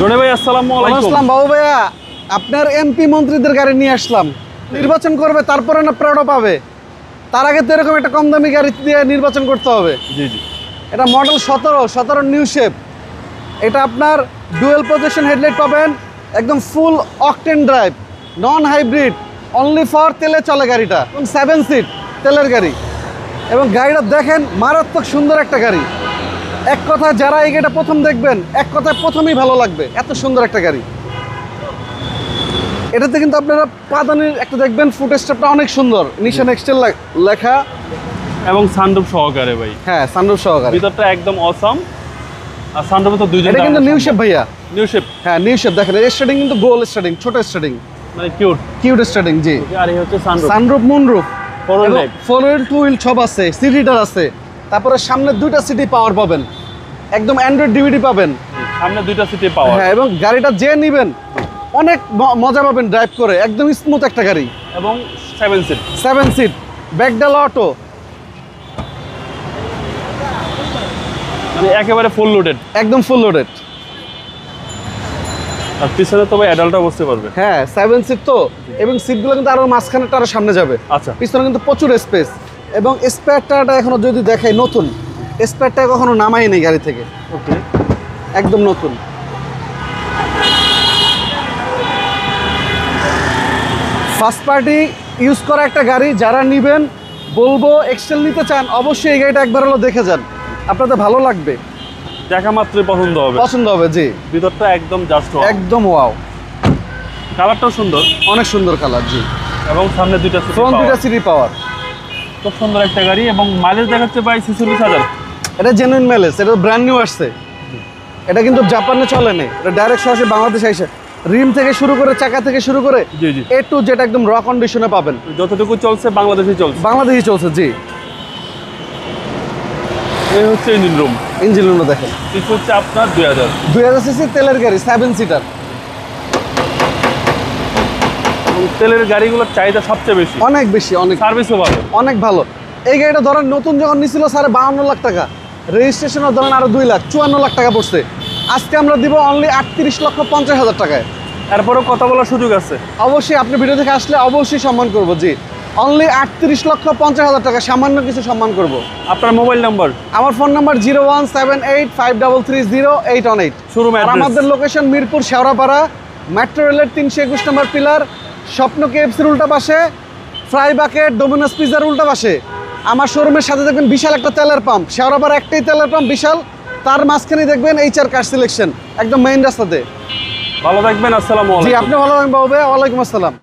জোনে ভাই আসসালামু আলাইকুম। আসসালাম বাবু ভাইয়া, আপনার এমপি মন্ত্রীদের গাড়ি নিয়ে আসলাম। নির্বাচন করবে তারপরে না প্রাডো পাবে, তার আগে তো এরকম একটা কম দামি গাড়ি দিয়ে নির্বাচন করতে হবে। জি জি। এটা মডেল 17 নিউ শেপ। এটা আপনার ডুয়েল পজিশন হেডলাইট পাবেন, একদম ফুল octane drive, non hybrid, only for তেলে চলে গাড়িটা, 7 সিট তেলের গাড়ি। এবং গাড়িটা দেখেন মারাত্মক সুন্দর একটা গাড়ি। এক কথায় যারা এই গাড়িটা প্রথম দেখবেন, এক কথায় প্রথমেই ভালো লাগবে, এত সুন্দর একটা গাড়ি। এটাতে কিন্তু আপনারা পাদানির একটা দেখবেন, ফুট স্টেপটা অনেক সুন্দর, নিশান এক্সটেল লেখা এবং সানরুফ সহকারে ভাই। হ্যাঁ, সানরুফ সহকারে। ভিতরটা একদম অসাম। আর সানরুফে তো দুইজন। এটা কিন্তু নিউ শেপ ভাইয়া। New shape. হ্যাঁ, নিউ শেপ। দেখেন এই স্টার্টিং কিন্তু গোল স্টার্টিং, ছোট স্টার্টিং, মানে কিউট স্টার্টিং। জি। আর এই হচ্ছে sunroof. Sunroof, moonroof, 4 wheel 2 wheel সব আছে, সিট হিটার আছে। তারপরে সামনে দুইটা সিটি পাওয়ার পাবেন, একদম অ্যান্ড্রয়েড ডিভিডি পাবেন। সামনে দুইটা সিটে পাওয়ার। হ্যাঁ, এবং গাড়িটা যে নেবেন অনেক মজা পাবেন ড্রাইভ করে, একদম স্মুথ একটা গাড়ি। এবং 7 সিট। 7 সিট, ব্যাকডাল অটো, মানে একেবারে ফুল লোডেড। একদম ফুল লোডেড। আর পিছনে তো ভাই অ্যাডাল্টও বসতে পারবে। হ্যাঁ, 7 সিট তো, এবং সিটগুলো কিন্তু আরো মাঝখানেটা আরো সামনে যাবে। আচ্ছা। পিছনে কিন্তু প্রচুর স্পেস। এবং স্পেয়ার টায়ারটা এখনো যদি দেখাই নতুন, স্পেয়ার টায়ার কখনো নামাই নেই গাড়ি থেকে, ওকে। একদম নতুন। ফার্স্ট পার্টি ইউজ করা একটা গাড়ি, যারা নেবেন বলবো এক্সেল নিতে চান, অবশ্যই এই গাড়িটা একবার হলো দেখে যান, আপনাদের ভালো লাগবে, দেখা মাত্রই পছন্দ হবে। পছন্দ হবে। জি, ভিতরটা একদম জাস্ট একদম ওয়াও, কালারটাও সুন্দর। অনেক সুন্দর কালার। জি, এবং সামনে দুইটা সিট। ফ্রন্ট দুইটা সিটি পাওয়ার। খুব সুন্দর একটা গাড়ি। এবং মাইলেজ দেখাচ্ছে প্রায় 46,000। এটা জেনুইন মাইলেজ, এটা ব্র্যান্ড নিউ আসছে। এটা কিন্তু জাপানে চলে নেই, এটা ডাইরেক্ট সরাসরি বাংলাদেশে এসে রিম থেকে শুরু করে, চাকা থেকে শুরু করে জি জি। এ টু জেড একদম র কন্ডিশনে পাবেন। যতটুকু চলছে বাংলাদেশেই চলছে। বাংলাদেশি চলছে। জি, এই হচ্ছে ইঞ্জিন রুম। ইঞ্জিন রুমটা দেখেন। কিছু হচ্ছে আপনার 2000 সিসি তেলের গাড়ি, 7 সিটার। তেলের গাড়িগুলোর চাহিদা সবচেয়ে বেশি, অনেক বেশি, অনেক সার্ভিসও ভালো। অনেক ভালো। এই গাড়িটা ধরেন নতুন যখন নিছিল 52 লাখ টাকা, রেজিস্ট্রেশনও ধরেন আরো 2 লাখ, 54 লাখ টাকা পড়ছে। আজকে আমরা দিব অনলি 38,50,000 টাকায়। এরপরেও কথা বলার সুযোগ আছে। অবশ্যই আপনি ভিডিও থেকে আসলে অবশ্যই সম্মান করবো। জি, অনলি 38,50,000 টাকা, সামান্য কিছু সম্মান করব। আপনার মোবাইল নাম্বার? আমার ফোন নাম্বার 01785330818। শোরুম আর আমাদের লোকেশন মিরপুর শেওড়াপাড়া, মেট্রো রেলের 321 নম্বর পিলার, স্বপ্ন কেএফসির উল্টা পাশে, ফ্রাই বাকেট, ডোমিনোস পিজার উল্টা পাশে। আমার শোরুমের সাথে দেখবেন বিশাল একটা তেলের পাম্প, শেওড়াপাড়া একটাই তেলের পাম্প বিশাল, তার মাঝখানে দেখবেন HR কার সিলেকশন, একদম মেইন রাস্তাতে। ভালো থাকবেন। আসসালামু জি, আলাইকুম। আপনি ভালো থাকবেন বাবু ভাই। ওয়ালাইকুম আসসালাম।